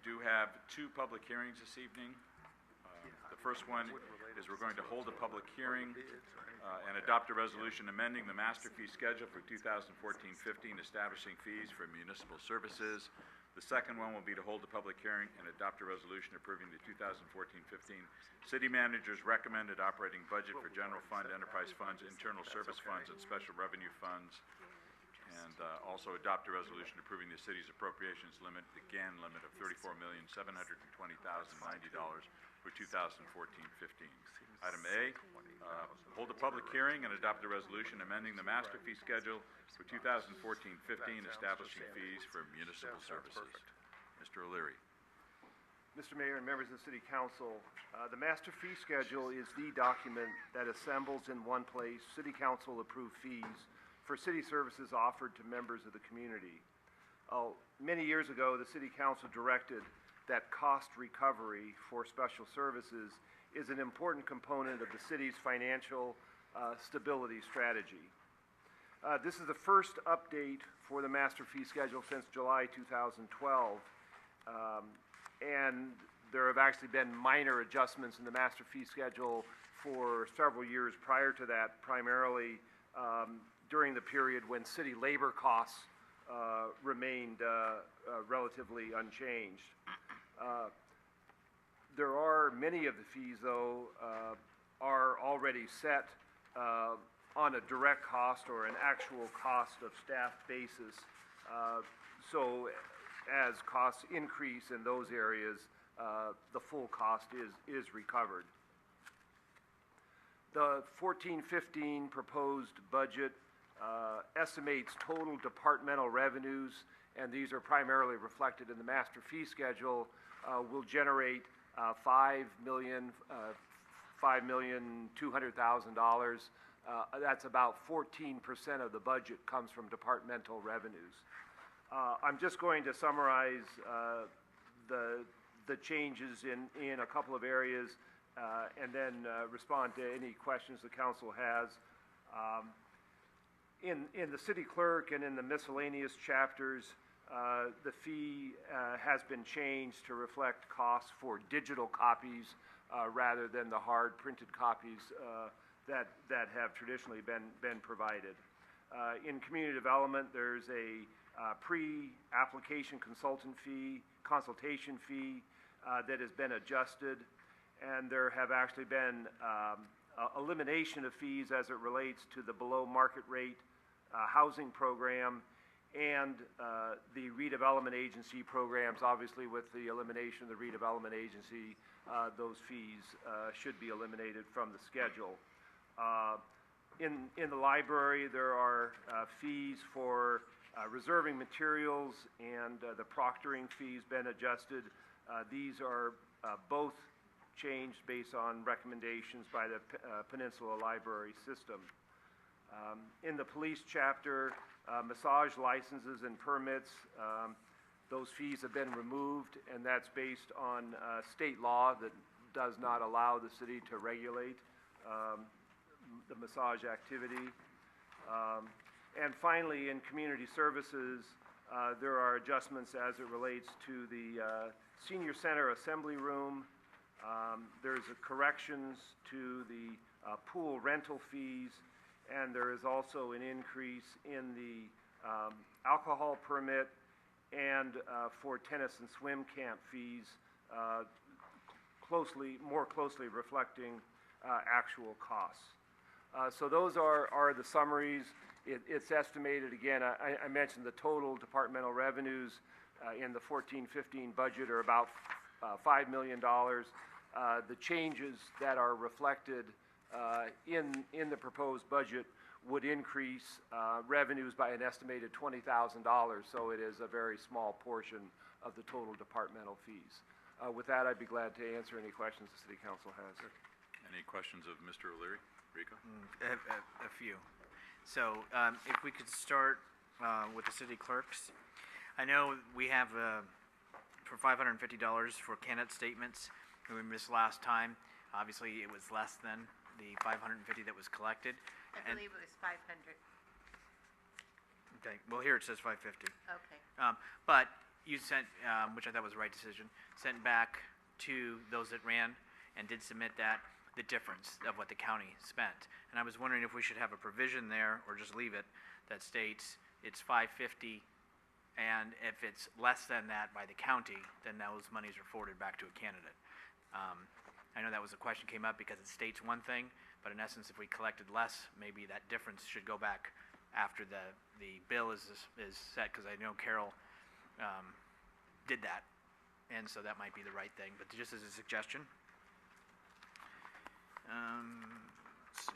do have two public hearings this evening. The first one is we're going to hold a public hearing and adopt a resolution amending the master fee schedule for 2014-15, establishing fees for municipal services. The second one will be to hold a public hearing and adopt a resolution approving the 2014-15 city manager's recommended operating budget for general fund, enterprise funds, internal service funds, and special revenue funds. And also adopt a resolution approving the city's appropriations limit, the GAN limit of $34,720,090 for 2014-15. Item A, hold a public hearing and adopt a resolution amending the master fee schedule for 2014-15, establishing fees for municipal services. Mr. O'Leary. Mr. Mayor and members of the City Council, the master fee schedule is the document that assembles in one place City Council approved fees for city services offered to members of the community. Many years ago, the City Council directed that cost recovery for special services is an important component of the city's financial stability strategy. This is the first update for the master fee schedule since July 2012, and there have actually been minor adjustments in the master fee schedule for several years prior to that, primarily during the period when city labor costs remained relatively unchanged. There are many of the fees, though, are already set on a direct cost or an actual cost of staff basis. So as costs increase in those areas, the full cost is recovered. The 14-15 proposed budget estimates total departmental revenues, and these are primarily reflected in the master fee schedule, will generate $5,200,000. That's about 14% of the budget comes from departmental revenues. I'm just going to summarize the changes in a couple of areas and then respond to any questions the council has. In the city clerk and in the miscellaneous chapters, the fee has been changed to reflect costs for digital copies rather than the hard printed copies that have traditionally been provided. In community development, there's a pre-application consultation fee that has been adjusted, and there have actually been elimination of fees as it relates to the below market rate housing program and the redevelopment agency programs. Obviously, with the elimination of the redevelopment agency, those fees should be eliminated from the schedule. In the library, there are fees for reserving materials, and the proctoring fees been adjusted. These are both changed based on recommendations by the Peninsula Library System. In the police chapter, massage licenses and permits, those fees have been removed, and that's based on state law that does not allow the city to regulate the massage activity. And finally, in community services, there are adjustments as it relates to the senior center assembly room. There's corrections to the pool rental fees, and there is also an increase in the alcohol permit and for tennis and swim camp fees, more closely reflecting actual costs. So those are the summaries. It's estimated, again, I mentioned the total departmental revenues in the 14-15 budget are about $5 million. The changes that are reflected in the proposed budget would increase revenues by an estimated $20,000, so it is a very small portion of the total departmental fees. With that, I'd be glad to answer any questions the City Council has. Any questions of Mr. O'Leary? Rico? A few. So if we could start with the city clerks. I know we have for $550 for candidate statements that we missed last time. Obviously, it was less than the $550 that was collected. I believe it was 500. Okay. Well, here it says $550. Okay. But you sent, which I thought was the right decision, sent back to those that ran and did submit that, the difference of what the county spent. And I was wondering if we should have a provision there, or just leave it, that states it's $550, and if it's less than that by the county, then those monies are forwarded back to a candidate. I know that was a question came up because it states one thing, but in essence, if we collected less, maybe that difference should go back after the bill is set, because I know Carol did that, and so that might be the right thing, but just as a suggestion. Let's see.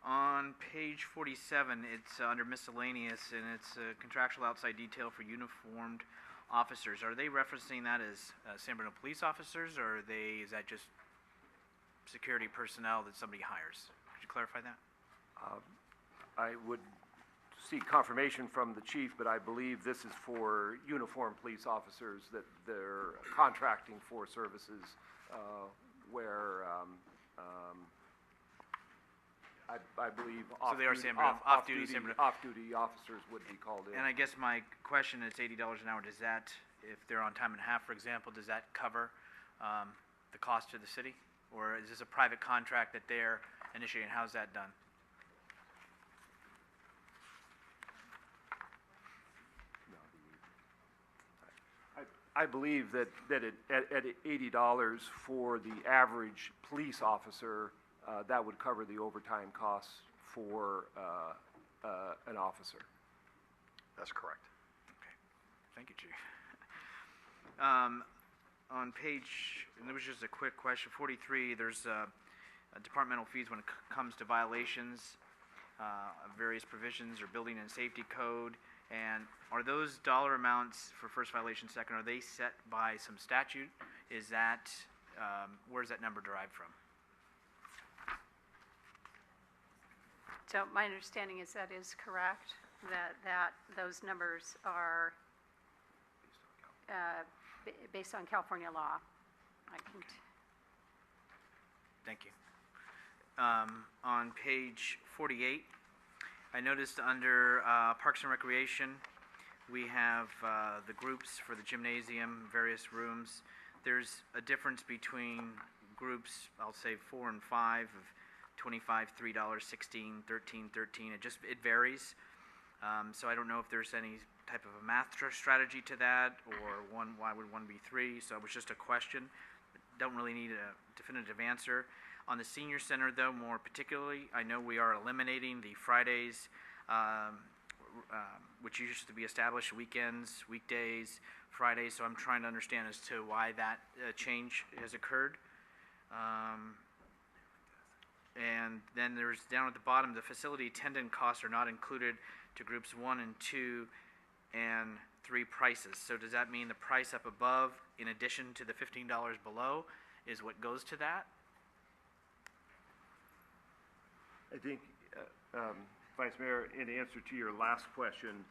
On page 47, it's under miscellaneous, and it's contractual outside detail for uniformed officers. Are they referencing that as San Bruno police officers, or is that just security personnel that somebody hires? Could you clarify that? I would seek confirmation from the chief, but I believe this is for uniformed police officers, that they're contracting for services where I believe So they are San Bruno, off-duty San Bruno. off-duty officers would be called in. And I guess my question is $80 an hour. Does that, if they're on time and a half, for example, does that cover the cost to the city? Or is this a private contract that they're initiating? How's that done? I believe that at $80 for the average police officer, that would cover the overtime costs for an officer. That's correct. Okay. Thank you, Chief. On page, and there was just a quick question, 43, there's departmental fees when it comes to violations of various provisions or building and safety code. And are those dollar amounts for first violation, second, are they set by some statute? Is that, where's that number derived from? So my understanding is that is correct, that those numbers are based on California law. I can Thank you. On page 48, I noticed under Parks and Recreation, we have the groups for the gymnasium, various rooms. There's a difference between groups, I'll say 4 and 5, of $25, $3, $16, $13, $13. It varies. So I don't know if there's any type of a math strategy to that, or why would one be 3? So it was just a question. Don't really need a definitive answer. On the senior center, though, more particularly, I know we are eliminating the Fridays, which used to be established, weekends, weekdays, Fridays. So I'm trying to understand as to why that change has occurred. And then there's down at the bottom, the facility attendant costs are not included to groups 1 and 2 and 3 prices. So does that mean the price up above, in addition to the $15 below, is what goes to that? I think, Vice Mayor, in answer to your last question,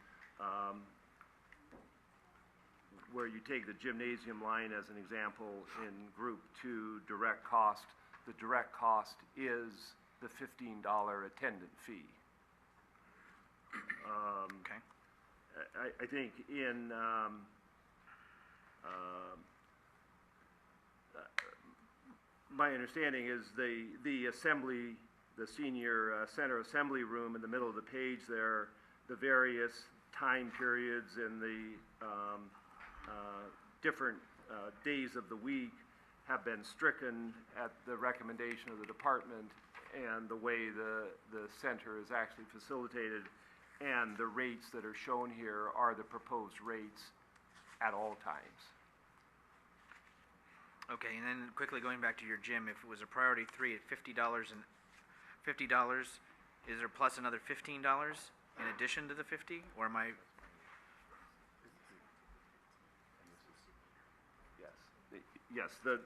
where you take the gymnasium line as an example in Group 2 direct cost, the direct cost is the $15 attendant fee. Okay. I think in my understanding is the assembly, the senior center assembly room in the middle of the page there, the various time periods and the different days of the week have been stricken at the recommendation of the department, and the way the center is actually facilitated, and the rates that are shown here are the proposed rates at all times. Okay, and then quickly going back to your gym, if it was a priority 3 at $50 and $50, is there plus another $15 in addition to the 50, or am I? Yes, the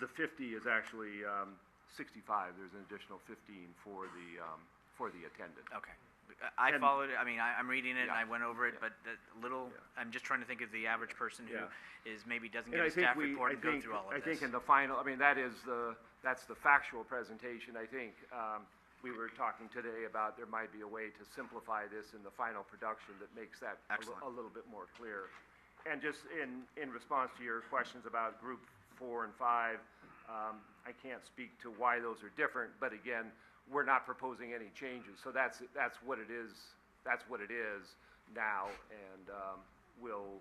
50 is actually 65. There's an additional 15 for the attendant. Okay. I followed it. I mean, I'm reading it and Yeah. I went over it, Yeah. but I'm just trying to think of the average person who Yeah. is maybe doesn't And get I a think staff report and go through all of I this. think in the final, I mean, that's the factual presentation. I think we were talking today about there might be a way to simplify this in the final production that makes that Excellent. a little bit more clear. And just in response to your questions about group 4 and 5, I can't speak to why those are different, but again, we're not proposing any changes. So that's what it is. That's what it is now, and we'll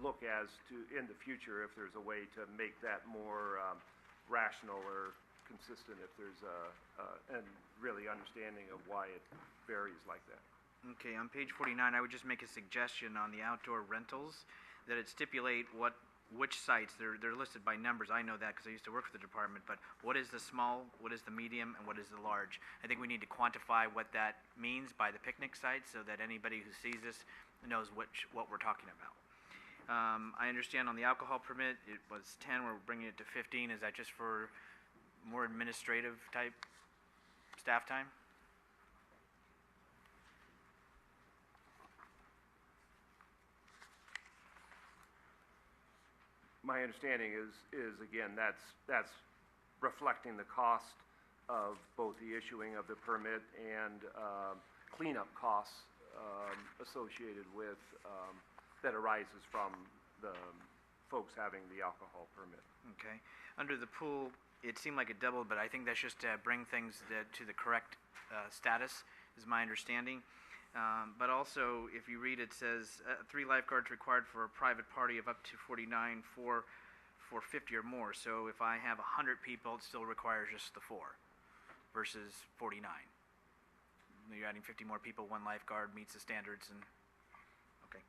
look as to in the future if there's a way to make that more rational or consistent, if there's and really understanding of why it varies like that. Okay, on page 49, I would just make a suggestion on the outdoor rentals, that it stipulate which sites, they're listed by numbers, I know that because I used to work for the department, but what is the small, what is the medium, and what is the large? I think we need to quantify what that means by the picnic site so that anybody who sees this knows what we're talking about. I understand on the alcohol permit, it was 10, we're bringing it to 15, is that just for more administrative type staff time? My understanding is again, that's reflecting the cost of both the issuing of the permit and cleanup costs associated with, that arises from the folks having the alcohol permit. Okay. Under the pool, it seemed like it doubled, but I think that's just to bring things to the correct status, is my understanding. But also, if you read, it says 3 lifeguards required for a private party of up to 49 for 50 or more. So if I have 100 people, it still requires just the 4 versus 49. You're adding 50 more people, 1 lifeguard meets the standards, and okay.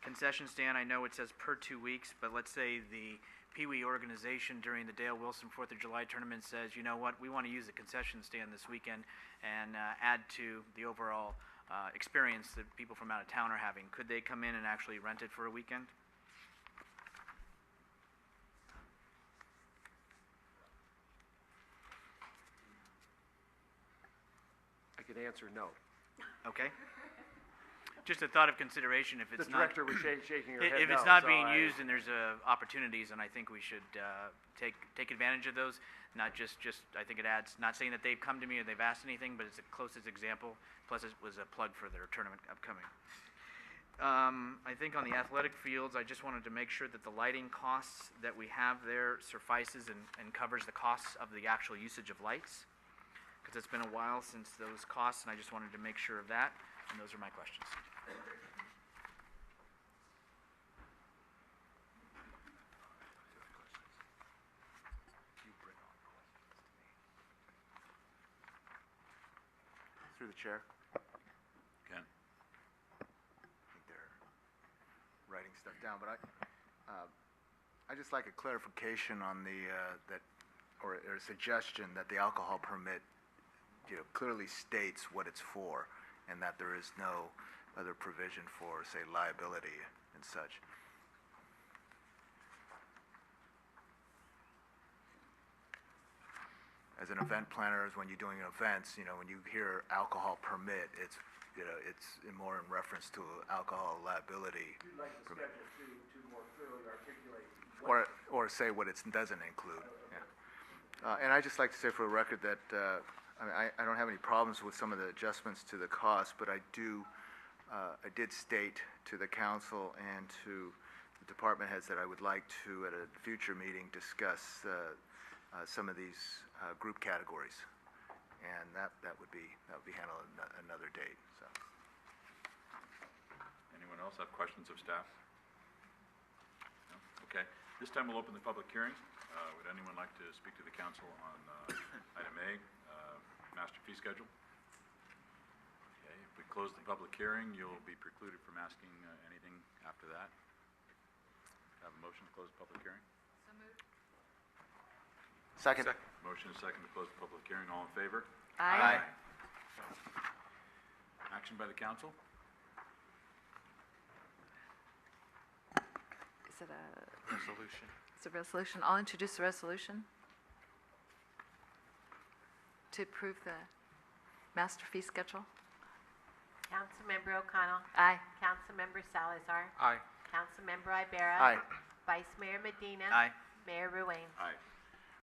Concession stand, I know it says per 2 weeks, but let's say the Pee Wee organization during the Dale Wilson 4th of July tournament says, you know what, we want to use the concession stand this weekend and add to the overall experience that people from out of town are having. Could they come in and actually rent it for a weekend? I could answer no. Okay. Just a thought of consideration if it's The not... director was shaking her head If it's no, not so being used and there's opportunities, and I think we should take advantage of those, not just, I think it adds, not saying that they've come to me or they've asked anything, but it's the closest example, plus it was a plug for their tournament upcoming. I think on the athletic fields, I just wanted to make sure that the lighting costs that we have there suffices and covers the costs of the actual usage of lights, because it's been a while since those costs, and I just wanted to make sure of that, and those are my questions. Through the chair. Ken? I think they're writing stuff down, but I just like a clarification on the or a suggestion that the alcohol permit, clearly states what it's for, and that there is no other provision for, say, liability and such. As an event planner, when you're doing events, when you hear alcohol permit, it's more in reference to alcohol liability. You'd like the schedule to more clearly articulate Or say what it doesn't include. Yeah. And I'd just like to say for the record that I don't have any problems with some of the adjustments to the cost, but I did state to the council and to the department heads that I would like to, at a future meeting, discuss some of these group categories, and that would be handled another date. So. Anyone else have questions of staff? No? Okay. This time we'll open the public hearing. Would anyone like to speak to the council on item A, master fee schedule? Okay. If we close the public hearing, you'll be precluded from asking anything after that. Have a motion to close the public hearing? Second. Motion is second to close the public hearing. All in favor? Aye. Action by the council? Is it a Resolution. It's a resolution. I'll introduce the resolution to approve the master fee schedule. Councilmember O'Connell. Aye. Councilmember Salazar. Aye. Councilmember Ibera. Aye. Vice Mayor Medina. Aye. Mayor Ruane. Aye.